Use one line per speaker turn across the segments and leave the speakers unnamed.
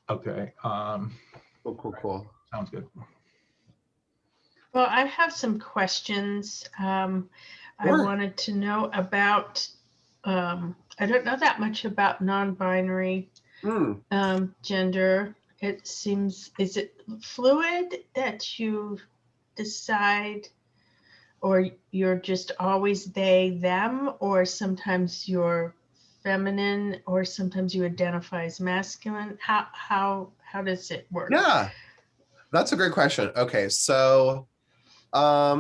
Okay.
Cool.
Sounds good.
Well, I have some questions. I
Sure.
wanted to know about, I don't know that much about non-binary
Mm.
gender. It seems, is it fluid that you decide, or you're just always they, them, or sometimes you're feminine, or sometimes you identify as masculine? How does it work?
Yeah, that's a great question. Okay, so I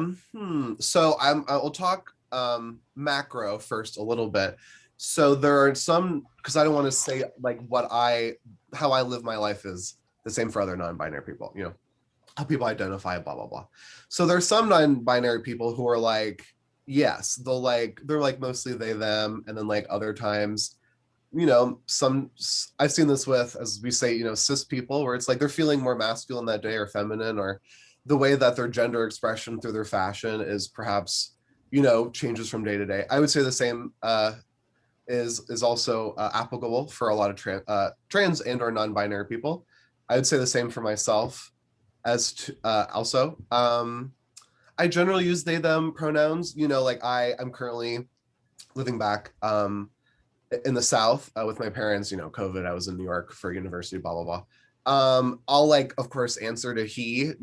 will talk macro first a little bit. So there are some, because I don't want to say like how I live my life is the same for other non-binary people, how people identify, blah, blah, blah. So there's some non-binary people who are like, yes, they're like mostly they, them, and then like other times, some I've seen this with, as we say, cis people, where it's like they're feeling more masculine that day or feminine, or the way that their gender expression through their fashion is perhaps, changes from day to day. I would say the same is also applicable for a lot of trans and or non-binary people. I would say the same for myself as to, also. I generally use they them pronouns. Like I'm currently living back in the South with my parents. COVID, I was in New York for university, blah blah blah. I'll like of course answer to he.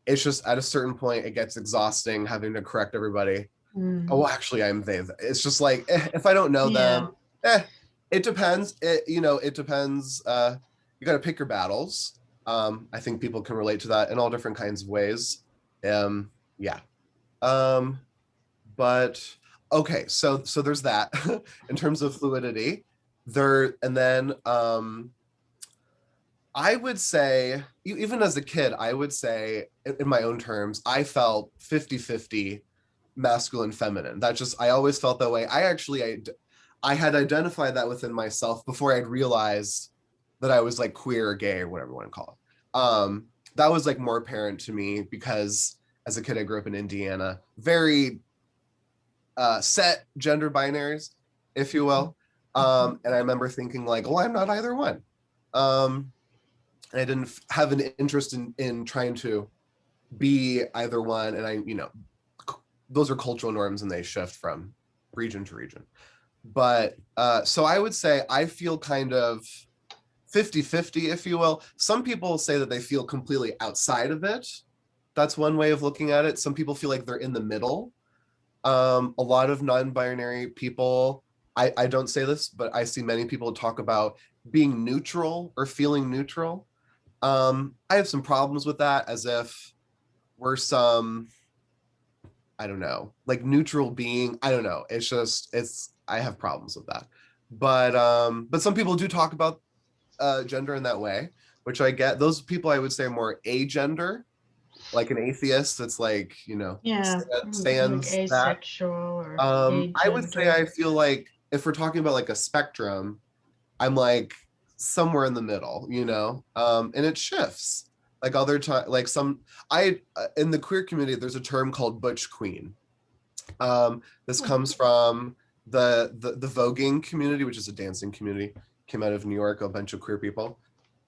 It's just at a certain point it gets exhausting having to correct everybody. Oh, actually, I'm they. It's just like if I don't know
Yeah.
them, it depends. It depends. You got to pick your battles. I think people can relate to that in all different kinds of ways. Yeah. Um, but okay, so there's that in terms of fluidity. And then I would say, even as a kid, I would say, in my own terms, I felt 50-50 masculine, feminine. I always felt that way. I had identified that within myself before I'd realized that I was like queer or gay or whatever you want to call it. That was like more apparent to me because as a kid, I grew up in Indiana, very set gender binaries, if you will. And I remember thinking like, well, I'm not either one. And I didn't have an interest in trying to be either one. And those are cultural norms and they shift from region to region. But so I would say I feel kind of 50-50, if you will. Some people say that they feel completely outside of it. That's one way of looking at it. Some people feel like they're in the middle. A lot of non-binary people, I don't say this, but I see many people talk about being neutral or feeling neutral. I have some problems with that, as if we're some, I don't know, like neutral being. I don't know. I have problems with that. But some people do talk about gender in that way, which I get. Those people I would say are more agender, like an atheist that's like,
Yeah, like
stands that.
asexual or
I would say
agender.
I feel like if we're talking about like a spectrum, I'm like somewhere in the middle, and it shifts. Like other time, like in the queer community, there's a term called butch queen. This comes from the voguing community, which is a dancing community, came out of New York, a bunch of queer people.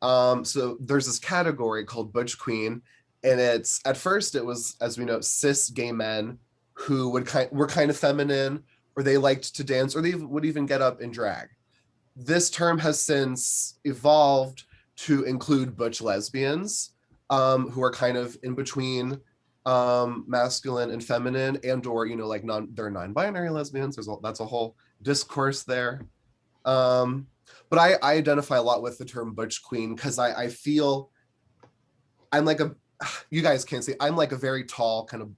So there's this category called butch queen, and at first it was, as we know, cis gay men who were kind of feminine, or they liked to dance, or they would even get up and drag. This term has since evolved to include butch lesbians, who are kind of in between masculine and feminine, and or like they're non-binary lesbians. That's a whole discourse there. But I identify a lot with the term butch queen because I feel I'm like you guys can't see, I'm like a very tall kind of,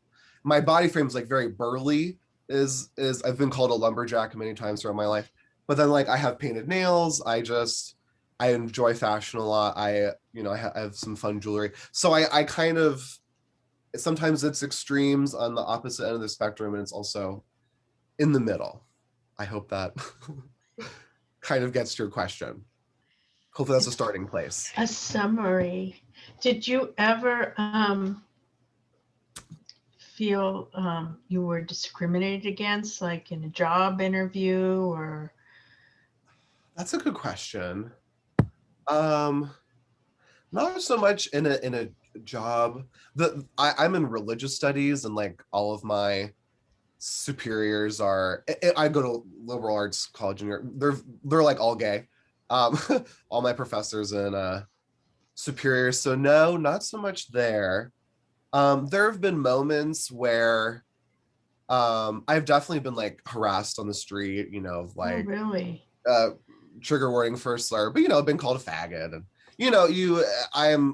my body frame is like very burly, is I've been called a lumberjack many times throughout my life. But then like I have painted nails, I enjoy fashion a lot. I have some fun jewelry. So I kind of, sometimes it's extremes on the opposite end of the spectrum, and it's also in the middle. I hope that kind of gets to your question. Hopefully that's a starting place.
A summary. Did you ever feel you were discriminated against, like in a job interview or?
That's a good question. Um, not so much in a job. I'm in religious studies, and like all of my superiors are. I go to liberal arts college, and they're like all gay. Um, all my professors and superiors. So no, not so much there. There have been moments where I've definitely been like harassed on the street, of
Oh,
like
really?
uh trigger warning for a slur, but I've been called a faggot, and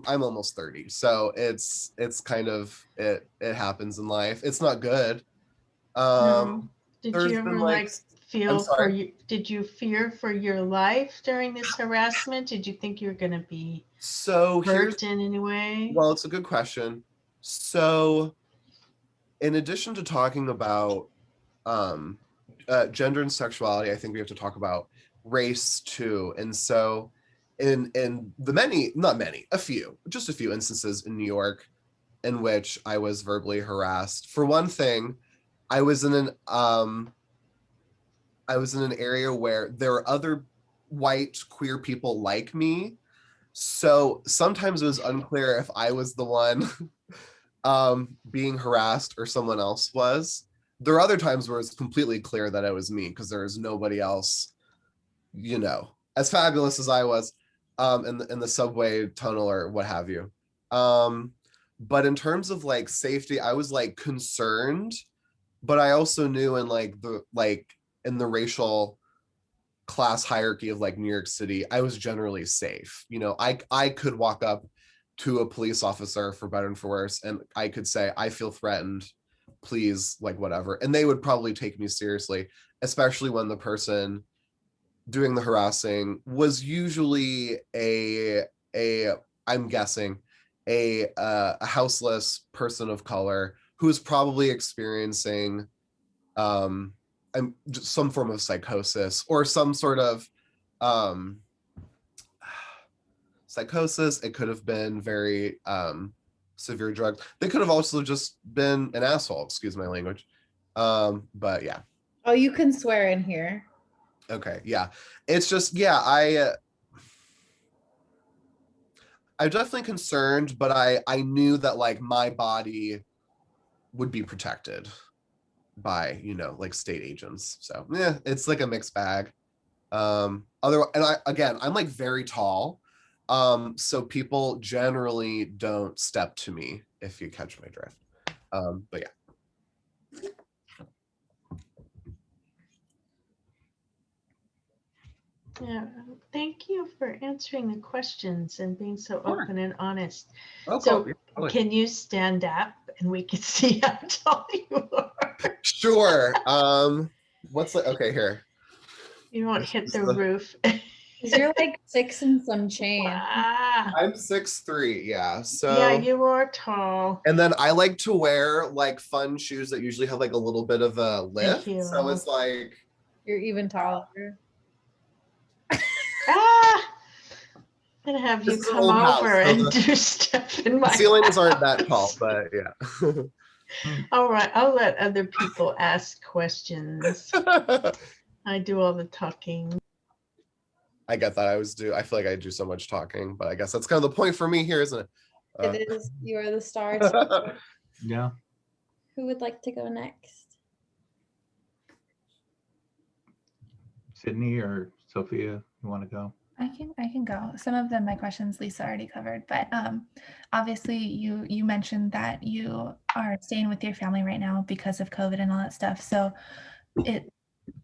I'm almost 30, so it's kind of it happens in life. It's not good.
No.
Um
Did you
there's been
ever
like,
like
I'm
feel for
sorry.
you? Did you fear for your life during this harassment? Did you think you were going to be
So here's,
hurt in any way?
well, it's a good question. So in addition to talking about um gender and sexuality, I think we have to talk about race too. And so in the many, not many, just a few instances in New York in which I was verbally harassed. For one thing, I was in an area where there are other white queer people like me. So sometimes it was unclear if I was the one being harassed or someone else was. There are other times where it's completely clear that it was me because there is nobody else, as fabulous as I was, in the subway tunnel or what have you. But in terms of like safety, I was like concerned, but I also knew in the racial class hierarchy of like New York City, I was generally safe. I could walk up to a police officer, for better and for worse, and I could say, I feel threatened, please, like whatever. And they would probably take me seriously, especially when the person doing the harassing was usually a I'm guessing a houseless person of color who is probably experiencing um just some form of psychosis or some sort of um psychosis. It could have been very severe drugs. They could have also just been an asshole, excuse my language. But yeah.
Oh, you can swear in here.
Okay, yeah. It's just, yeah, I'm definitely concerned, but I knew that like my body would be protected by, like state agents. So yeah, it's like a mixed bag. And I'm like very tall. So people generally don't step to me, if you catch my drift. But yeah.
Yeah, thank you for answering the questions and being so
Sure.
open and honest.
Oh,
So,
cool. Yeah,
can you stand up and we can see how tall you are?
sure. What's like, okay, here.
You won't hit the roof.
Because you're like 6 and some change.
Wow.
I'm 6'3", yeah. So
Yeah, you are tall.
and then I like to wear like fun shoes that usually have like a little bit of a lift. So it's like
You're even taller.
Ah, I'm gonna have you
This is an
come
old house,
over
so
and do stuff in my
ceilings aren't that
house.
tall, but yeah.
All right, I'll let other people ask questions. I do all the talking.
I get that. I feel like I do so much talking, but I guess that's kind of the point for me here, isn't it?
It is. You are the star.
Yeah.
Who would like to go next?
Sydney or Sophia, you want to go?
I can go. Some of them, my questions Lisa already covered, but obviously you mentioned that you are staying with your family right now because of COVID and all that stuff. So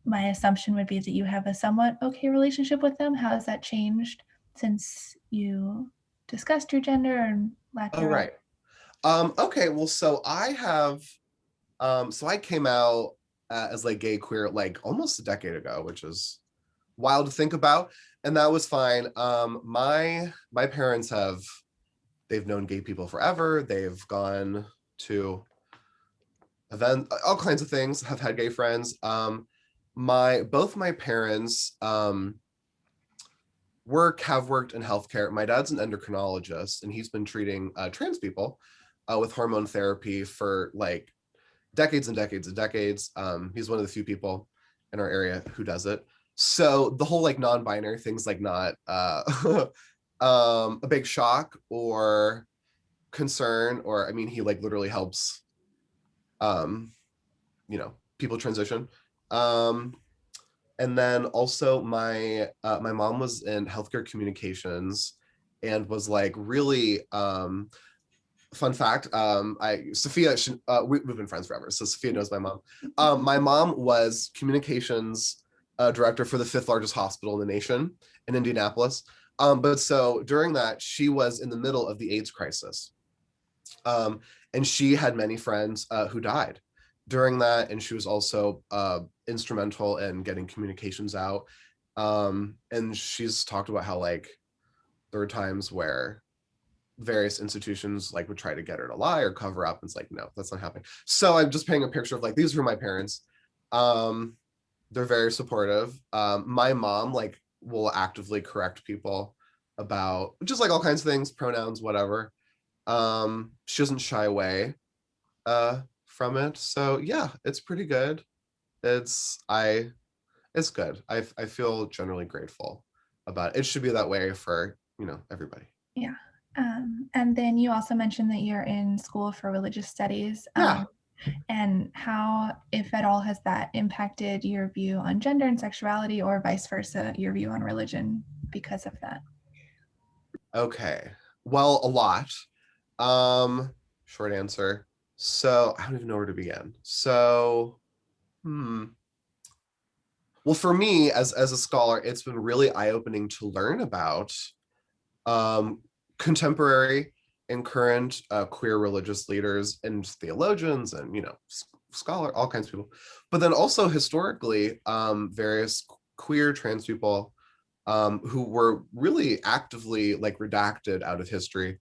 my assumption would be that you have a somewhat okay relationship with them. How has that changed since you discussed your gender and lack
Oh,
thereof?
right. Okay, well, so I came out as like gay queer like almost a decade ago, which is wild to think about, and that was fine. My parents they've known gay people forever. They've gone to all kinds of things, have had gay friends. Both my parents have worked in healthcare. My dad's an endocrinologist, and he's been treating trans people with hormone therapy for like decades and decades and decades. He's one of the few people in our area who does it. So the whole like non-binary thing's like not a big shock or concern, or I mean, he like literally helps people transition. And then also my mom was in healthcare communications and was like really fun fact, Sophia, we've been friends forever, so Sophia knows my mom. My mom was communications director for the fifth largest hospital in the nation in Indianapolis. But so during that, she was in the middle of the AIDS crisis. And she had many friends who died during that, and she was also instrumental in getting communications out. And she's talked about how like there were times where various institutions like would try to get her to lie or cover up, and it's like, no, that's not happening. So I'm just painting a picture of like, these were my parents. They're very supportive. My mom like will actively correct people about just like all kinds of things, pronouns, whatever. She doesn't shy away from it. So yeah, it's pretty good. It's good. I feel generally grateful about it. It should be that way for, everybody.
Yeah. And then you also mentioned that you're in school for religious studies.
Yeah.
And how, if at all, has that impacted your view on gender and sexuality, or vice versa, your view on religion because of that?
Okay. Well, a lot. Short answer. So I don't even know where to begin. So, well, for me as a scholar, it's been really eye-opening to learn about contemporary and current queer religious leaders and theologians and scholar, all kinds of people, but then also historically various queer trans people who were really actively like redacted out of history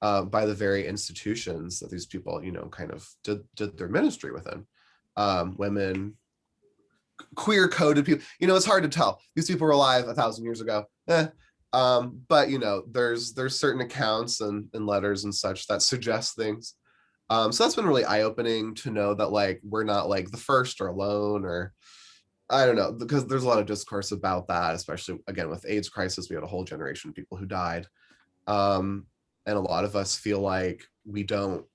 by the very institutions that these people kind of did their ministry within. Women, queer coded people, it's hard to tell. These people were alive 1,000 years ago. But there's certain accounts and letters and such that suggest things. So that's been really eye-opening to know that like we're not like the first or alone, or I don't know, because there's a lot of discourse about that, especially again with AIDS crisis. We had a whole generation of people who died. And a lot of us feel like we don't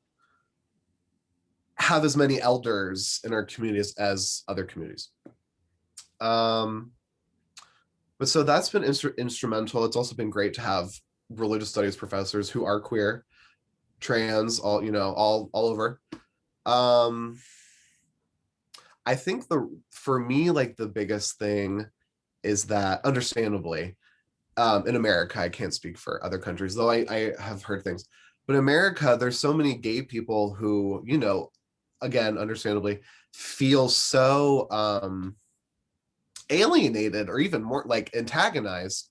have as many elders in our communities as other communities. But so that's been instrumental. It's also been great to have religious studies professors who are queer, trans, all over. I think for me, like the biggest thing is that, understandably, in America, I can't speak for other countries, though I have heard things, but in America, there's so many gay people who, again, understandably, feel so alienated or even more like antagonized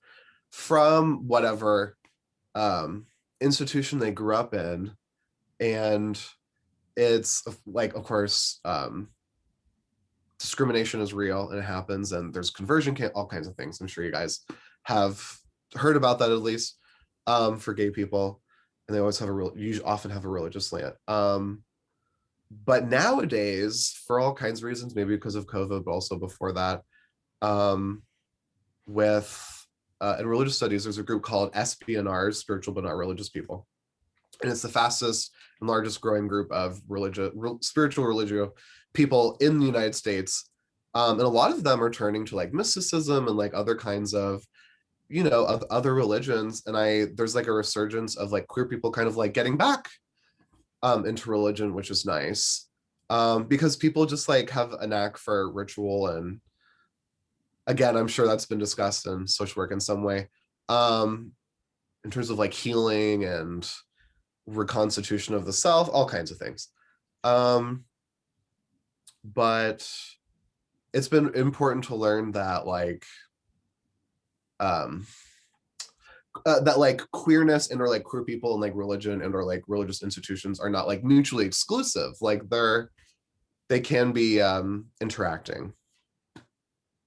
from whatever institution they grew up in. And it's like, of course, discrimination is real and it happens, and there's conversion camp, all kinds of things. I'm sure you guys have heard about that, at least for gay people, and they always have often have a religious slant. But nowadays, for all kinds of reasons, maybe because of COVID, but also before that, with in religious studies, there's a group called SBNRs, spiritual but not religious people, and it's the fastest and largest growing group of spiritual religio people in the United States, and a lot of them are turning to like mysticism and like other kinds of of other religions. And there's like a resurgence of like queer people kind of like getting back into religion, which is nice, because people just like have a knack for ritual. And again, I'm sure that's been discussed in social work in some way, in terms of like healing and reconstitution of the self, all kinds of things. But it's been important to learn that like that like queerness and or like queer people and like religion and or like religious institutions are not like mutually exclusive. Like they can be interacting. I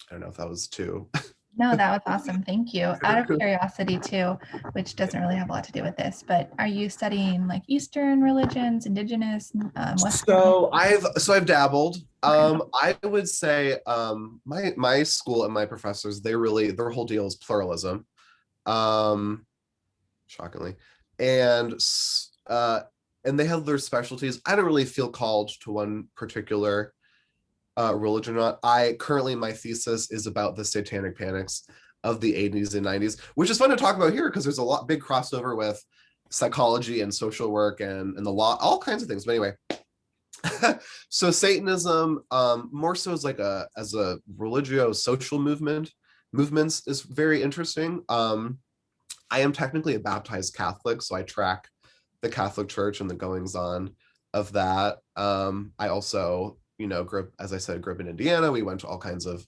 don't know if that was too
No, that was awesome. Thank you. Out of curiosity too, which doesn't really have a lot to do with this, but are you studying like Eastern religions, indigenous, Western?
So I've dabbled. I would say my school and my professors, their whole deal is pluralism. shockingly. And they have their specialties. I don't really feel called to one particular religion or not. I currently, my thesis is about the satanic panics of the 80s and 90s, which is fun to talk about here because there's a big crossover with psychology and social work and the law, all kinds of things. But anyway, so Satanism, more so as a religio-social movements is very interesting. I am technically a baptized Catholic, so I track the Catholic Church and the goings on of that. I also, grew up, as I said, grew up in Indiana. We went to all kinds of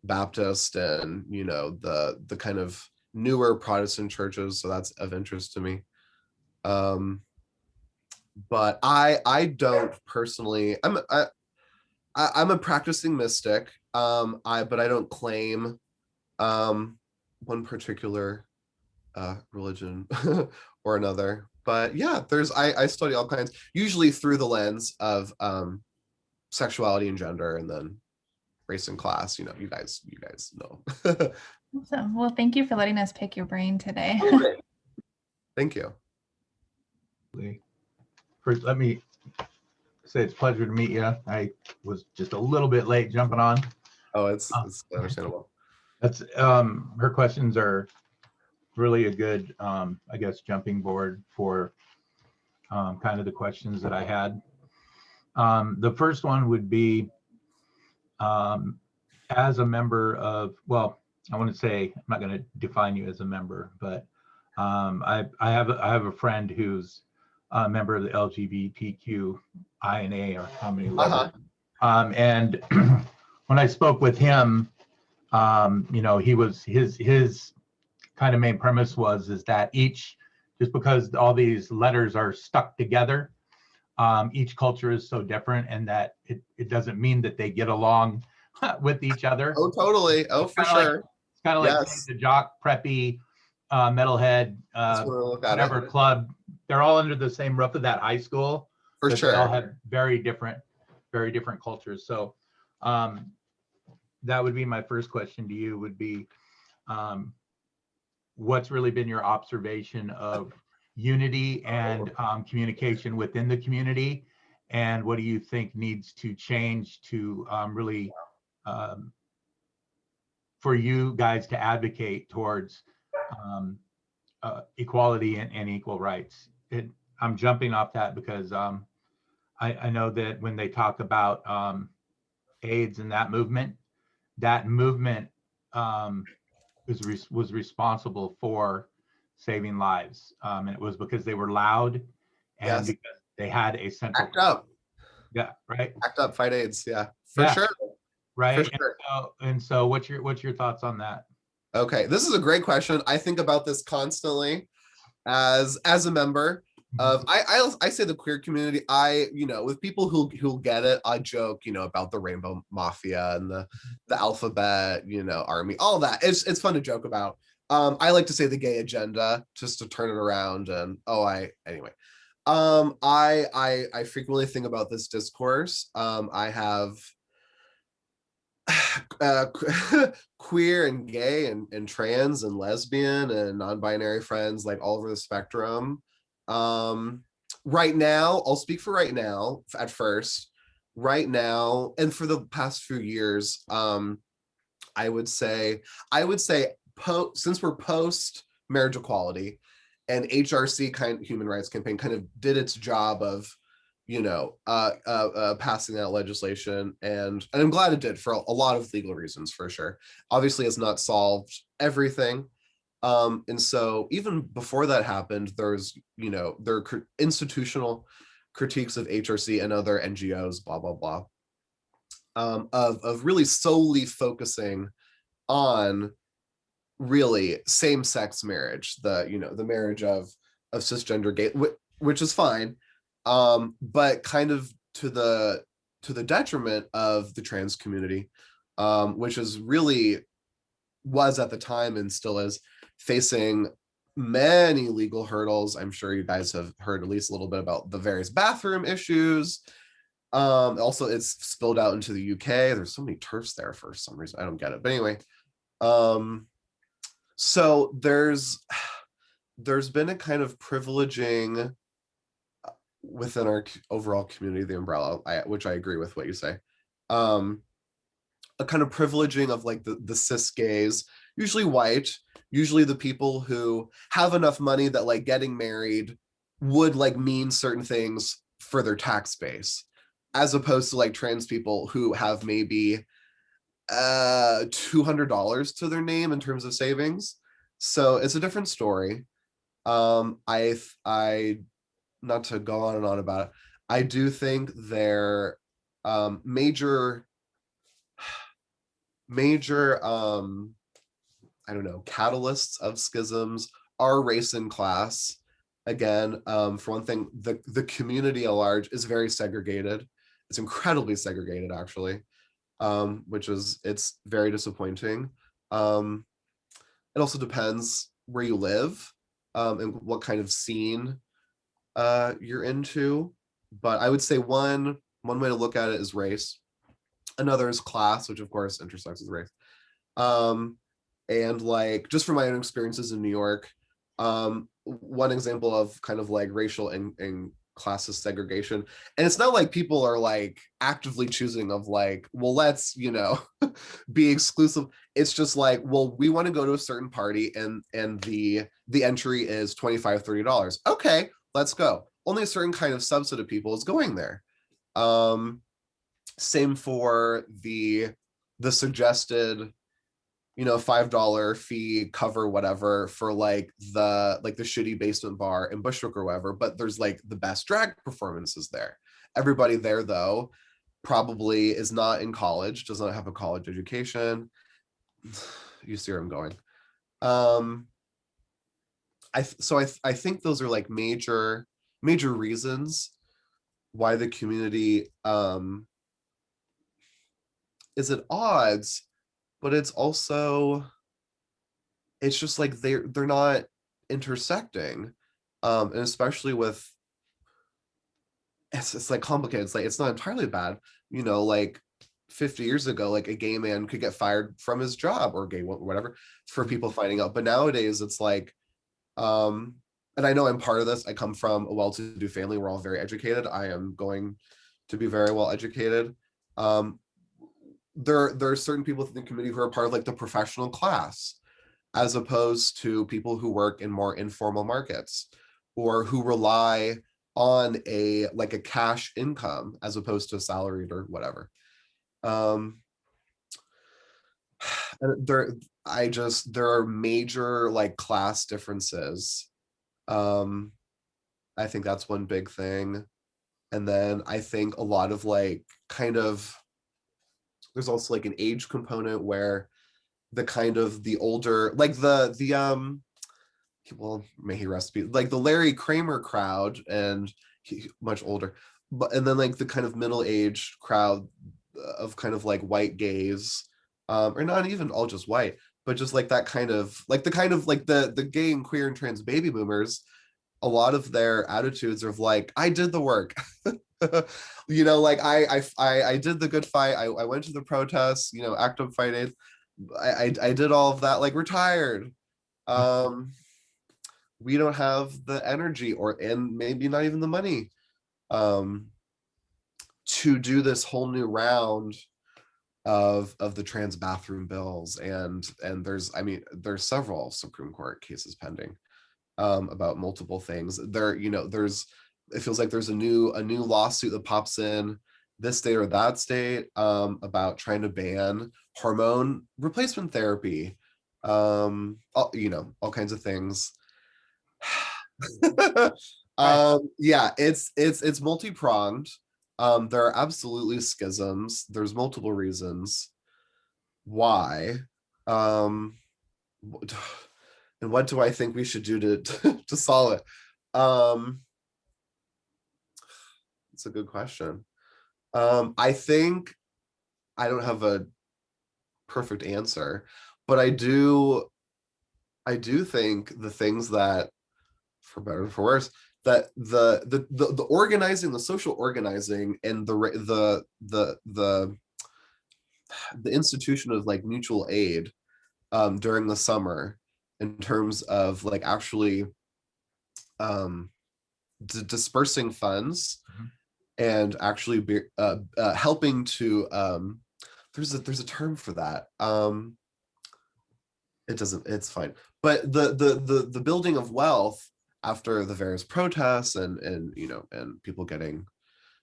Baptist and, the kind of newer Protestant churches. So that's of interest to me. But I don't personally, I'm a practicing mystic. But I don't claim one particular religion or another. But yeah, I study all kinds, usually through the lens of sexuality and gender, and then race and class. You guys know.
Awesome. Well, thank you for letting us pick your brain today.
Thank you.
First, let me say it's a pleasure to meet you. I was just a little bit late jumping on.
Oh, it's understandable.
That's her questions are really a good, I guess, jumping board for kind of the questions that I had. The first one would be, as a member of, well, I want to say, I'm not going to define you as a member, but I have a friend who's a member of the LGBTQIA, or how many letters. And when I spoke with him, he was his kind of main premise is that just because all these letters are stuck together, each culture is so different, and that it doesn't mean that they get along with each other.
Oh, totally. Oh, for sure.
It's kind of like the jock, preppy, metalhead, whatever club. They're all under the same roof of that high school.
For sure.
They all have very different cultures. So that would be my first question to you, would be, what's really been your observation of unity and communication within the community, and what do you think needs to change to really for you guys to advocate towards equality and equal rights? I'm jumping off that because I know that when they talk about AIDS and that movement was responsible for saving lives, and it was because they were loud and because they had a central
act up.
Yeah, right.
Act up, fight AIDS. Yeah, for sure.
Right.
For sure.
And so what's your thoughts on that?
Okay, this is a great question. I think about this constantly as a member of, I say the queer community. With people who'll get it, I joke, about the Rainbow Mafia and the alphabet, army, all that. It's fun to joke about. I like to say the gay agenda just to turn it around. And anyway. I frequently think about this discourse. I have queer and gay and trans and lesbian and non-binary friends, like all over the spectrum. Right now, I'll speak for right now at first. Right now, and for the past few years, I would say since we're post marriage equality, and HRC human rights campaign kind of did its job of passing that legislation, and I'm glad it did for a lot of legal reasons, for sure. Obviously, it's not solved everything, and so even before that happened, there are institutional critiques of HRC and other NGOs, blah blah blah, of really solely focusing on really same-sex marriage, the marriage of cisgender gay, which is fine, but kind of to the detriment of the trans community, which was at the time and still is facing many legal hurdles. I'm sure you guys have heard at least a little bit about the various bathroom issues. Also, it's spilled out into the UK. There's so many TERFs there for some reason. I don't get it. But anyway, so there's there's been a kind of privileging within our overall community, the umbrella, which I agree with what you say. A kind of privileging of like the cis gays, usually white, usually the people who have enough money that like getting married would like mean certain things for their tax base, as opposed to like trans people who have maybe $200 to their name in terms of savings. So it's a different story. I not to go on and on about it, I do think their major I don't know, catalysts of schisms are race and class. Again, for one thing, the community at large is very segregated. It's incredibly segregated, actually, it's very disappointing. It also depends where you live, and what kind of scene you're into. But I would say one way to look at it is race. Another is class, which of course intersects with race. And like, just from my own experiences in New York, one example of kind of like racial and classist segregation, and it's not like people are like actively choosing of like, well, let's, you know, be exclusive. It's just like, well, we want to go to a certain party, and the entry is $25-$30. Okay, let's go. Only a certain kind of subset of people is going there. Same for the suggested, you know, $5 fee cover whatever for like the shitty basement bar in Bushwick or whatever, but there's like the best drag performances there. Everybody there though probably is not in college, does not have a college education. You see where I'm going. I think those are like major reasons why the community is at odds, but it's also, it's just like they're not intersecting, and especially with, it's like complicated. It's like, it's not entirely bad, you know, like 50 years ago, like a gay man could get fired from his job, or gay whatever, for people finding out. But nowadays it's like, and I know I'm part of this, I come from a well-to-do family, we're all very educated, I am going to be very well educated. There are certain people within the community who are part of like the professional class, as opposed to people who work in more informal markets, or who rely on a cash income as opposed to salaried or whatever. And there are major like class differences. I think that's one big thing. And then I think a lot of like kind of, there's also like an age component where the kind of the older, like well, may he rest be, like the Larry Kramer crowd, and much older, but and then like the kind of middle-aged crowd of kind of like white gays, or not even all just white, but just like that kind of like the gay and queer and trans baby boomers. A lot of their attitudes are of like, I did the work. You know, like I did the good fight. I went to the protests, you know, active fighting. I did all of that, like, retired. We don't have the energy, and maybe not even the money, to do this whole new round of the trans bathroom bills. And there's several Supreme Court cases pending, about multiple things there. You know, it feels like there's a new lawsuit that pops in this state or that state, about trying to ban hormone replacement therapy, you know, all kinds of things. Yeah, it's multi-pronged. There are absolutely schisms. There's multiple reasons why, and what do I think we should do to solve it? It's a good question. I think I don't have a perfect answer, but I do think the things that, for better or for worse, that the organizing, the social organizing, and the institution of like mutual aid, during the summer, in terms of like actually dispersing funds
Mhm.
and actually helping to there's a term for that. It's fine. But the building of wealth after the various protests and and people getting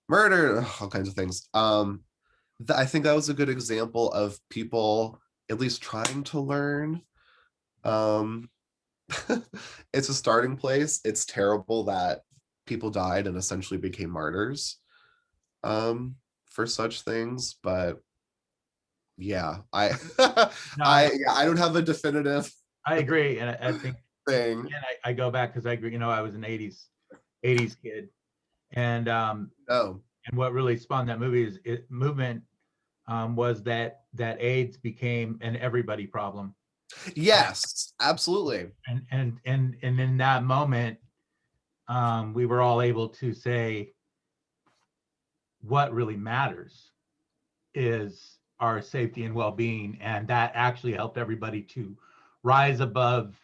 murdered, all kinds of things. I think that was a good example of people at least trying to learn. Um, it's a starting place. It's terrible that people died and essentially became martyrs for such things, but yeah,
No,
I don't have a definitive
I agree, and I think
thing.
again, I go back because I agree. I was an '80s kid, and
Oh,
what really spawned that movement was that AIDS became an everybody problem,
yes, absolutely.
and in that moment, we were all able to say what really matters is our safety and well-being, and that actually helped everybody to rise above,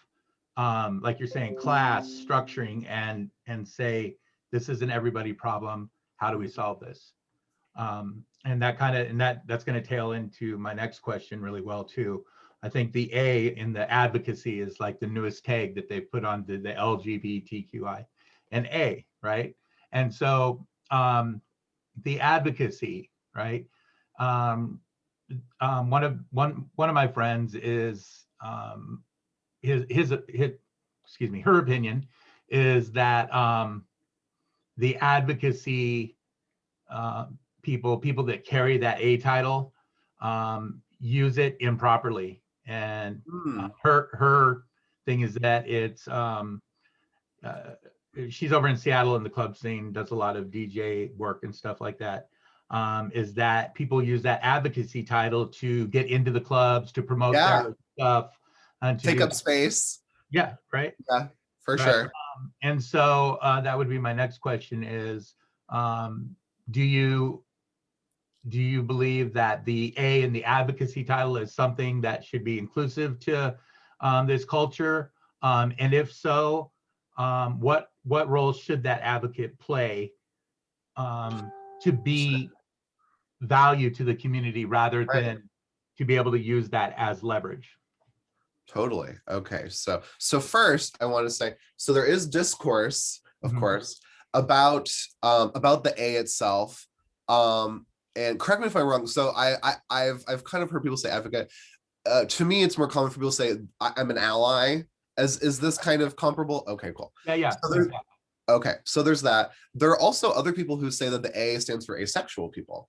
like you're saying, class structuring, and say this is an everybody problem. How do we solve this? And that's going to tail into my next question really well too. I think the A in the advocacy is like the newest tag that they put on the LGBTQI and A, right? And so the advocacy, right? Um, one of my friends is his excuse me, her opinion is that the advocacy people that carry that A title use it improperly, and
Hmm.
her thing is that it's uh, she's over in Seattle in the club scene, does a lot of DJ work and stuff like that. Is that people use that advocacy title to get into the clubs, to promote
Yeah,
their stuff, and to
take
do,
up space.
yeah, right,
Yeah, for
right.
sure.
And so that would be my next question is, do you believe that the A in the advocacy title is something that should be inclusive to this culture? And if so, what role should that advocate play to be value to the community rather
Right.
than to be able to use that as leverage?
Totally. Okay. So first I want to say, so there is discourse, of
Mhm.
course, about the A itself. And correct me if I'm wrong. So I've kind of heard people say advocate. To me, it's more common for people to say I'm an ally. Is this kind of comparable? Okay, cool.
Yeah.
So okay, so there's that. There are also other people who say that the A stands for asexual people,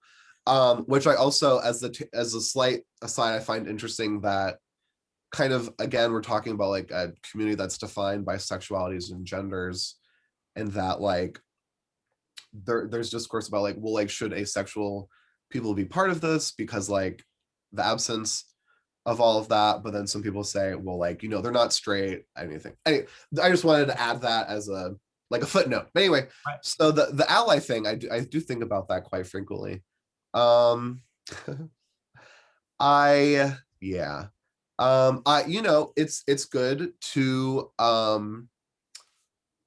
which I also, as a slight aside, I find interesting that kind of, again, we're talking about like a community that's defined by sexualities and genders, and that like there's discourse about like, well, like should asexual people be part of this because like the absence of all of that, but then some people say, well, like, they're not straight, anything. Anyway, I just wanted to add that as a footnote. But anyway,
Right.
so the ally thing, I do think about that quite frequently. Um I yeah. It's good to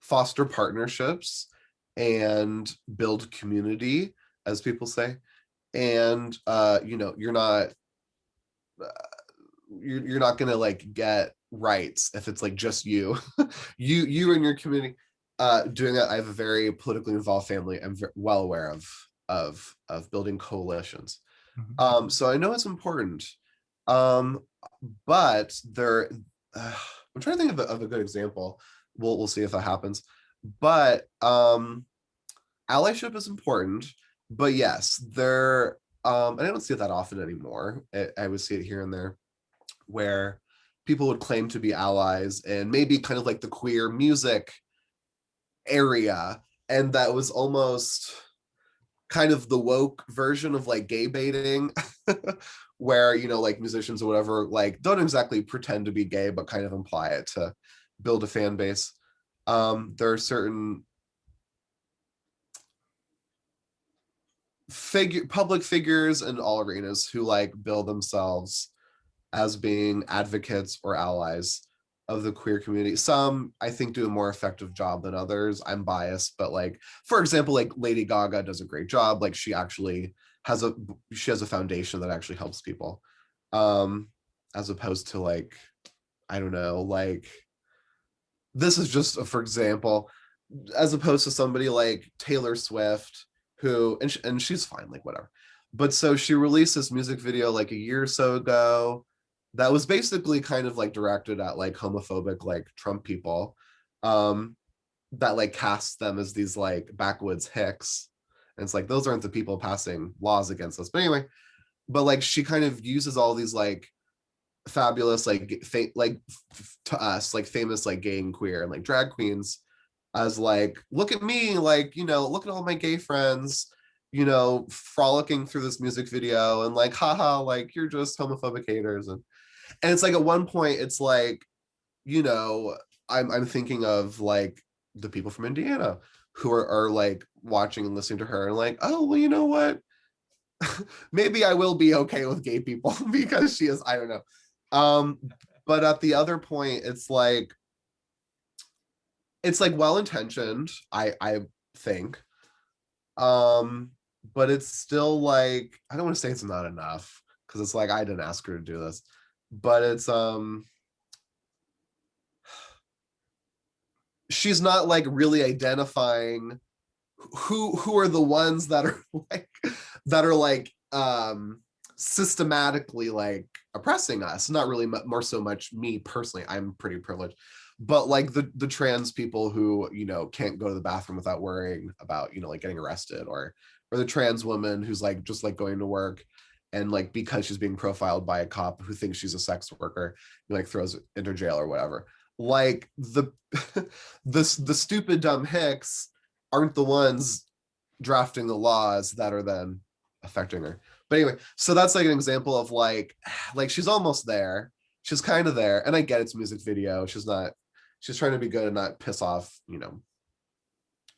foster partnerships and build community, as people say. And you're not gonna like get rights if it's like just you you and your community doing that. I have a very politically involved family. I'm well aware of building coalitions.
Mhm.
So I know it's important. um but there I'm trying to think of a good example. We'll see if that happens. But allyship is important. But yes, there and I don't see it that often anymore. I would see it here and there, where people would claim to be allies and maybe kind of like the queer music area, and that was almost kind of the woke version of like gay baiting, where like musicians or whatever like don't exactly pretend to be gay but kind of imply it to build a fan base. There are certain public figures in all arenas who like bill themselves as being advocates or allies of the queer community. Some I think do a more effective job than others. I'm biased, but like, for example, like Lady Gaga does a great job. Like she actually has a foundation that actually helps people. As opposed to like, I don't know, like this is just for example, as opposed to somebody like Taylor Swift, who and she's fine, like whatever. But so she released this music video like a year or so ago that was basically kind of like directed at like homophobic like Trump people, that like cast them as these like backwoods hicks. And it's like those aren't the people passing laws against us. But anyway, but like she kind of uses all these like fabulous like to us like famous like gay and queer and like drag queens as like, look at me, like, you know, look at all my gay friends, you know, frolicking through this music video and like, haha, like you're just homophobic haters. And it's like at one point it's like, you know, I'm thinking of like the people from Indiana who are like watching and listening to her and like, oh well, you know what, maybe I will be okay with gay people because she is, I don't know. But at the other point it's like well-intentioned, I think, but it's still like, I don't want to say it's not enough because it's like I didn't ask her to do this, but it's she's not like really identifying who are the ones that are like systematically like oppressing us. Not really more so much me personally, I'm pretty privileged, but like the trans people who, you know, can't go to the bathroom without worrying about, you know, like getting arrested, or the trans woman who's like just like going to work and like because she's being profiled by a cop who thinks she's a sex worker, like throws it into jail or whatever. Like the the stupid dumb hicks aren't the ones drafting the laws that are then affecting her. But anyway, so that's like an example of like she's almost there. She's kind of there. And I get it's a music video. She's trying to be good and not piss off, you know,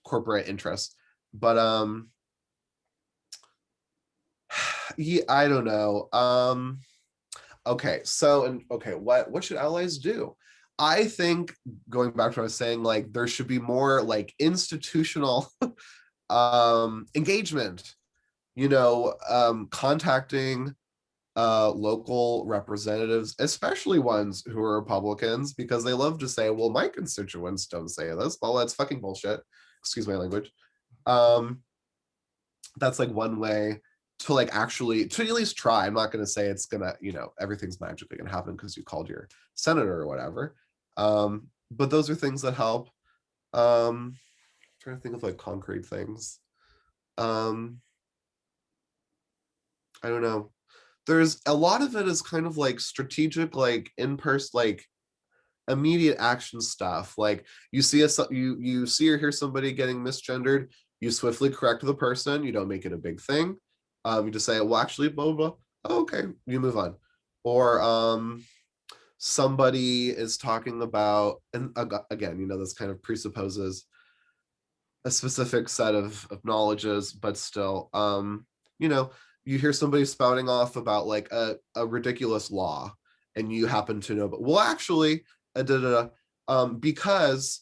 corporate interests. But yeah, I don't know. Okay, so what should allies do? I think, going back to what I was saying, like there should be more like institutional engagement, you know, contacting local representatives, especially ones who are Republicans, because they love to say, well, my constituents don't say this. Well, that's fucking bullshit. Excuse my language. That's like one way to like actually to at least try. I'm not going to say it's gonna, you know, everything's magically gonna happen because you called your senator or whatever. But those are things that help. Trying to think of like concrete things. I don't know. There's a lot of it is kind of like strategic, like in-person, like immediate action stuff. Like you see you see or hear somebody getting misgendered, you swiftly correct the person. You don't make it a big thing. You just say, well, actually, blah, blah, blah. Oh, okay, you move on. Or somebody is talking about, and again, you know, this kind of presupposes a specific set of knowledges, but still, you know, you hear somebody spouting off about like a ridiculous law, and you happen to know, but well, actually, because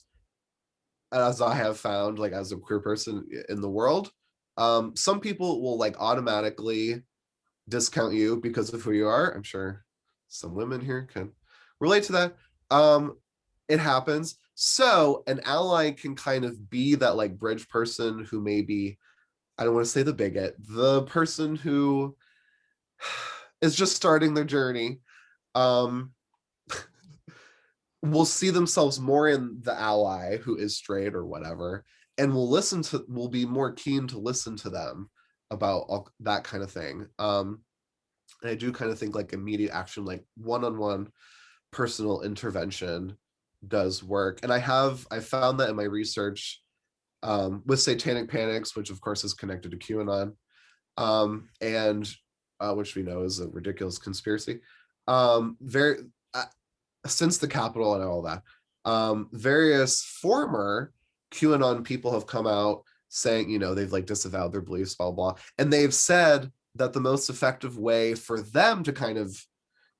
as I have found, like as a queer person in the world, some people will like automatically discount you because of who you are. I'm sure some women here can relate to that. It happens. So an ally can kind of be that like bridge person who maybe, I don't want to say the bigot, the person who is just starting their journey, will see themselves more in the ally who is straight or whatever, and will be more keen to listen to them about all that kind of thing. And I do kind of think like immediate action, like one-on-one personal intervention does work. And I found that in my research with satanic panics, which of course is connected to QAnon, and which we know is a ridiculous conspiracy. Very since the Capitol and all that, various former QAnon people have come out saying, you know, they've like disavowed their beliefs, blah, blah, and they've said that the most effective way for them to kind of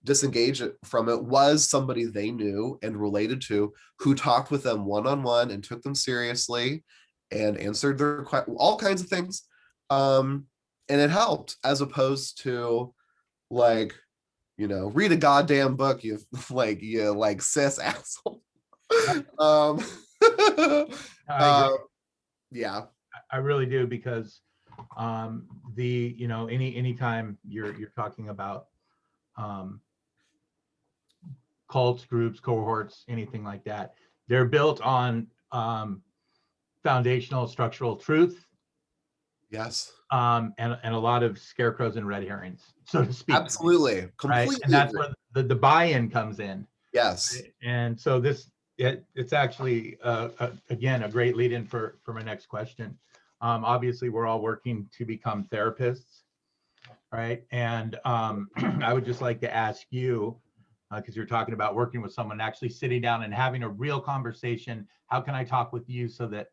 disengage from it was somebody they knew and related to, who talked with them one-on-one and took them seriously and answered their all kinds of things. And it helped, as opposed to like, read a goddamn book, you cis asshole.
I agree.
Yeah.
I really do, because anytime you're talking about cults, groups, cohorts, anything like that, they're built on foundational structural truth.
Yes.
And a lot of scarecrows and red herrings, so to speak.
Absolutely. Completely.
Right? And that's where the buy-in comes in.
Yes.
Right? And so it's actually again a great lead-in for my next question. Obviously, we're all working to become therapists, right? And I would just like to ask you, because you're talking about working with someone, actually sitting down and having a real conversation. How can I talk with you so that,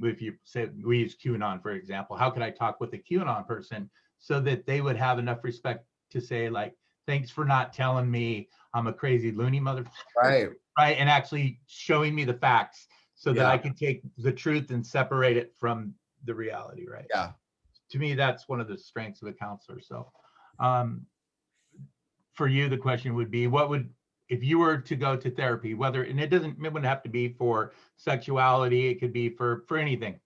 if you say we use QAnon, for example, how can I talk with a QAnon person so that they would have enough respect to say, like, thanks for not telling me I'm a crazy loony motherfucker,
Right.
right? And actually showing me the facts so that
Yeah.
I can take the truth and separate it from the reality, right?
Yeah.
To me, that's one of the strengths of a counselor. So for you, the question would be, if you were to go to therapy, and it wouldn't have to be for sexuality, it could be for anything.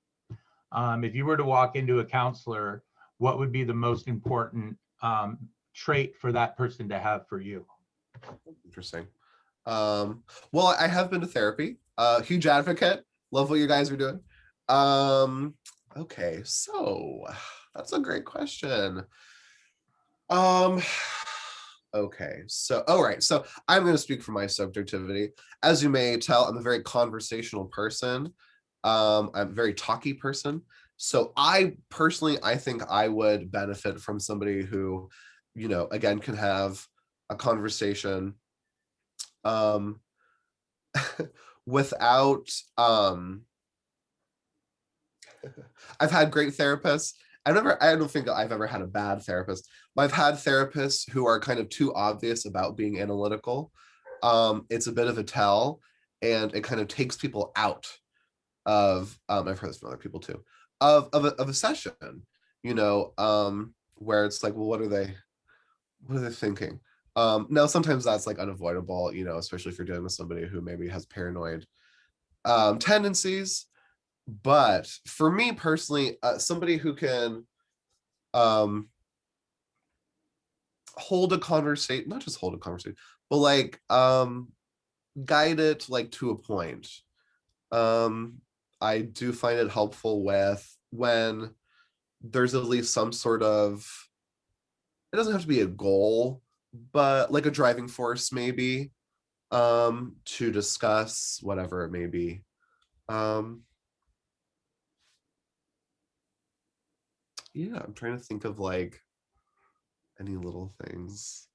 If you were to walk into a counselor, what would be the most important trait for that person to have for you?
Interesting. Well, I have been to therapy. Huge advocate. Love what you guys are doing. Okay, so that's a great question. Okay, so all right, so I'm going to speak from my subjectivity. As you may tell, I'm a very conversational person. I'm a very talky person. So I think I would benefit from somebody who, again, can have a conversation without I've had great therapists. I don't think I've ever had a bad therapist, but I've had therapists who are kind of too obvious about being analytical. It's a bit of a tell, and it kind of takes people out of, I've heard this from other people too, of a session, where it's like, well, what are they thinking? Now sometimes that's like unavoidable, especially if you're dealing with somebody who maybe has paranoid tendencies. But for me personally, somebody who can hold a conversation, not just hold a conversation, but like guide it like to a point. I do find it helpful when there's at least some sort of, it doesn't have to be a goal, but like a driving force maybe, to discuss whatever it may be. Yeah, I'm trying to think of like any little things.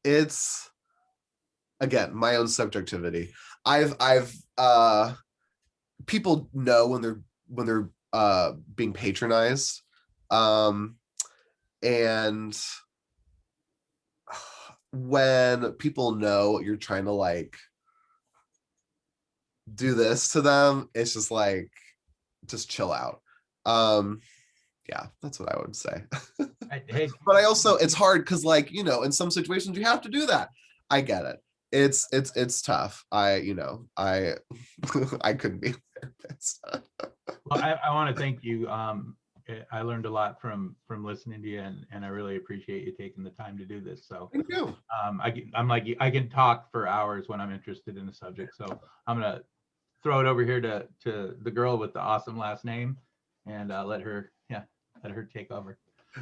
It's, again, my own subjectivity. I've people know when they're being patronized. And when people know you're trying to like do this to them, it's just like, just chill out. Yeah, that's what I would say. But I also, it's hard because, like, in some situations you have to do that. I get it. It's tough. I couldn't be a therapist.
Well, I want to thank you. I learned a lot from listening to you, and I really appreciate you taking the time to do this. So
Thank you.
I can talk for hours when I'm interested in the subject. So I'm gonna throw it over here to the girl with the awesome last name, and let her take over.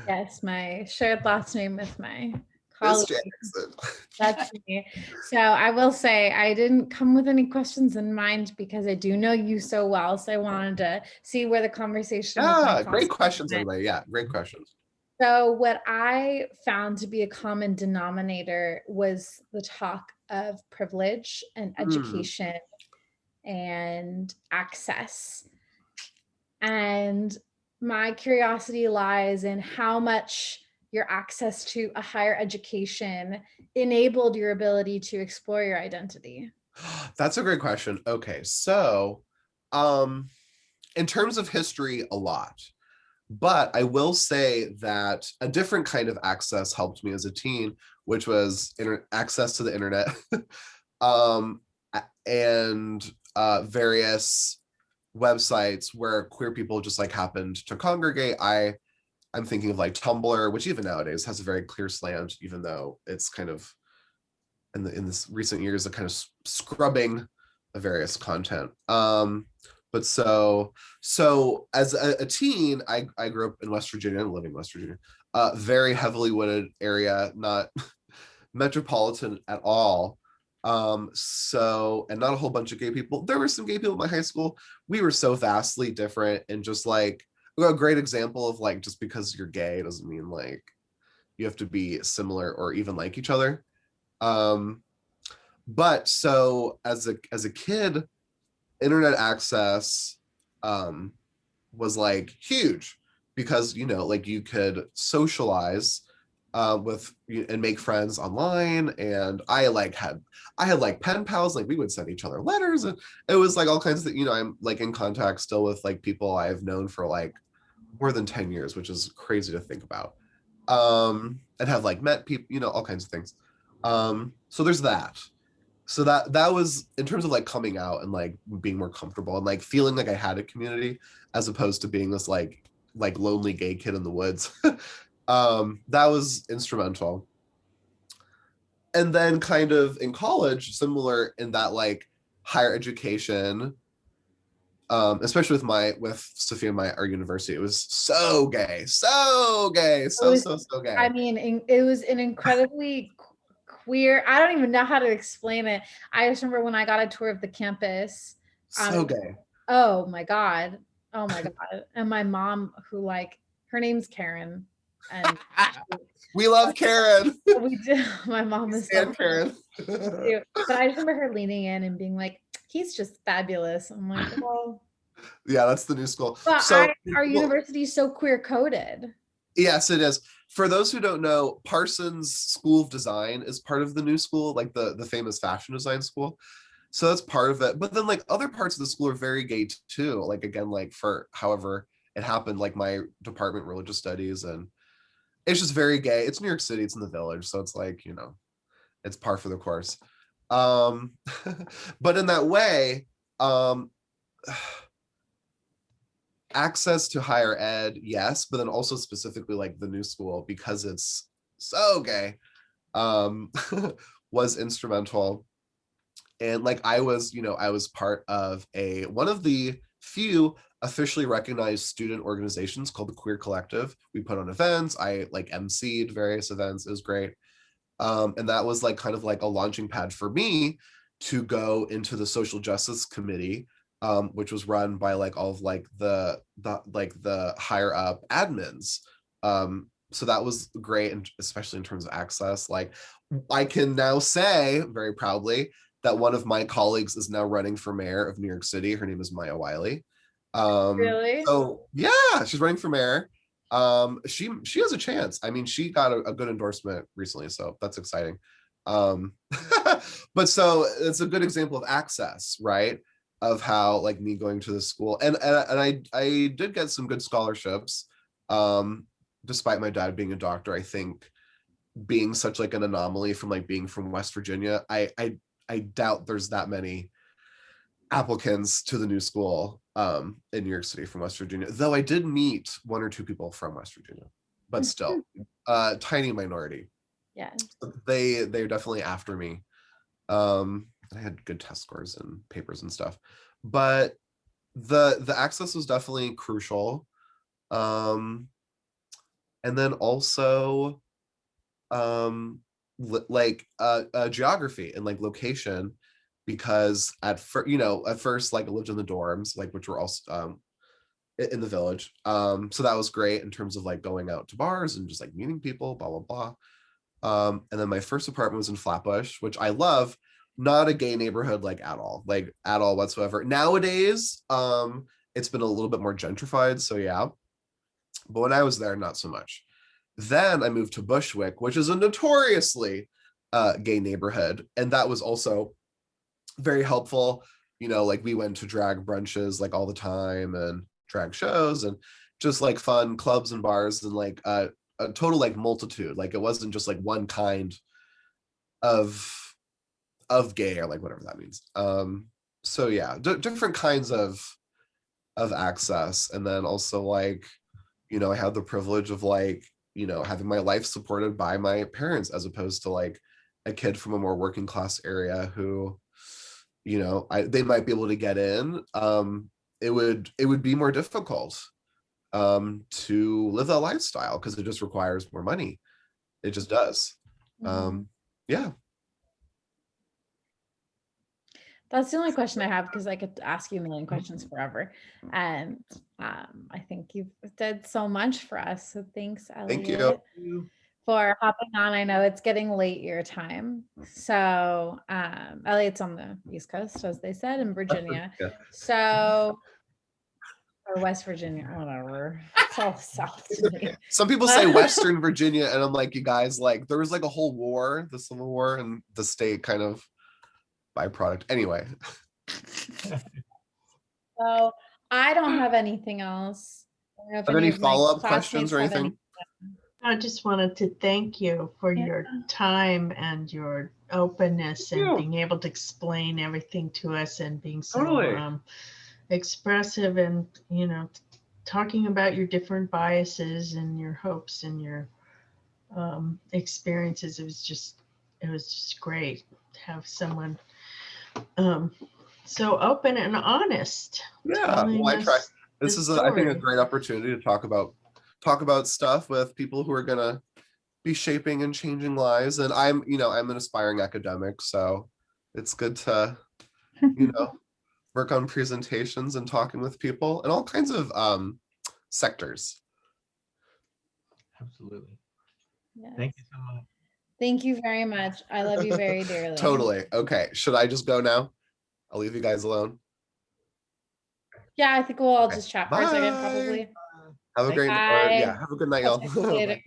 Yes, my shared last name with my
Miss
colleague.
Jackson.
That's me. So I will say I didn't come with any questions in mind because I do know you so well. So I wanted to see where the conversation with my
Yeah, great
class
questions,
went.
everybody. Yeah, great questions.
So what I found to be a common denominator was the talk of privilege and education and access. And my curiosity lies in how much your access to a higher education enabled your ability to explore your identity.
That's a great question. Okay, so in terms of history, a lot. But I will say that a different kind of access helped me as a teen, which was access to the internet um, and various websites where queer people just like happened to congregate. I'm thinking of like Tumblr, which even nowadays has a very clear slant, even though it's kind of in this recent years, a kind of scrubbing of various content. But so as a teen, I grew up in West Virginia, living in West Virginia, very heavily wooded area, not metropolitan at all. So, and not a whole bunch of gay people. There were some gay people in my high school. We were so vastly different, and just like a great example of like, just because you're gay doesn't mean like you have to be similar or even like each other. But so as a kid, internet access was like huge, because like you could socialize with and make friends online, and I had like pen pals, like we would send each other letters, and it was like all kinds of I'm like in contact still with like people I've known for like more than 10 years, which is crazy to think about, and have like met people, all kinds of things. So there's that. So that was in terms of like coming out and like being more comfortable and like feeling like I had a community, as opposed to being this like lonely gay kid in the woods. That was instrumental. And then kind of in college, similar in that like higher education, especially with Sophia and our university, it was so gay, so gay, so gay.
I mean, it was an incredibly queer, I don't even know how to explain it. I just remember when I got a tour of the campus.
So gay.
Oh my God. And my mom, who like, her name's Karen. And
we love Karen.
We do. My mom is so
Karen.
But I just remember her leaning in and being like, he's just fabulous. I'm like, well.
Yeah, that's the new school.
But our university is so queer coded.
Yes, it is. For those who don't know, Parsons School of Design is part of the new school, like the famous fashion design school. So that's part of it. But then like other parts of the school are very gay too. Like again, like for however it happened, like my department, religious studies, and it's just very gay. It's New York City, it's in the Village. So it's like, it's par for the course. But in that way, access to higher ed, yes, but then also specifically like the new school, because it's so gay, was instrumental. And like I was part of one of the few officially recognized student organizations called the Queer Collective. We put on events. I like emceed various events. It was great. And that was like kind of like a launching pad for me to go into the social justice committee, which was run by like all of like the higher up admins. So that was great, and especially in terms of access. Like I can now say very proudly that one of my colleagues is now running for mayor of New York City. Her name is Maya Wiley.
Really?
So yeah, she's running for mayor. She has a chance. I mean, she got a good endorsement recently, so that's exciting. But so it's a good example of access, right? Of how like me going to the school, and I did get some good scholarships, despite my dad being a doctor. I think being such like an anomaly from like being from West Virginia, I doubt there's that many applicants to the new school in New York City from West Virginia, though I did meet one or two people from West Virginia, but still tiny minority.
Yeah,
they're definitely after me. I had good test scores and papers and stuff, but the access was definitely crucial. And then also geography and like location, because at first like I lived in the dorms, like which were also in the Village, so that was great in terms of like going out to bars and just like meeting people, blah blah blah. And then my first apartment was in Flatbush, which I love. Not a gay neighborhood like at all whatsoever. Nowadays it's been a little bit more gentrified, so yeah, But when I was there, not so much. Then I moved to Bushwick, which is a notoriously gay neighborhood, and that was also very helpful. You know, like we went to drag brunches like all the time and drag shows and just like fun clubs and bars and like a total like multitude. Like it wasn't just like one kind of gay or like whatever that means. So yeah, different kinds of access. And then also like, you know, I had the privilege of like, you know, having my life supported by my parents as opposed to like a kid from a more working class area who, you know, they might be able to get in. It would be more difficult to live that lifestyle because it just requires more money. It just does. Yeah.
That's the only question I have because I could ask you a million questions forever. And I think you've did so much for us. So thanks, Elliot,
Thank you.
for hopping on. I know it's getting late your time. So Elliot's on the East Coast, as they said, in Virginia.
Yeah.
So, or West Virginia, whatever. It's all south to me.
Some people say Western Virginia, and I'm like, you guys, like there was like a whole war, the Civil War, and the state kind of byproduct. Anyway.
So I don't have anything else.
Have any follow-up questions or anything?
I just wanted to thank you for your time and your openness and being able to explain everything to us and being so expressive and, you know, talking about your different biases and your hopes and your experiences. It was just great to have someone so open and honest.
Yeah, well, I try. This is, I think, a great opportunity to talk about stuff with people who are gonna be shaping and changing lives. And I'm an aspiring academic, so it's good to, you know, work on presentations and talking with people in all kinds of sectors.
Absolutely.
Yes.
Thank you so much.
Thank you very much. I love you very dearly.
Totally. Okay. Should I just go now? I'll leave you guys alone.
Yeah, I think we'll all just chat for a second,
Bye.
probably.
Have a great
Bye.
have a good night,
I'll
y'all.
talk to you later.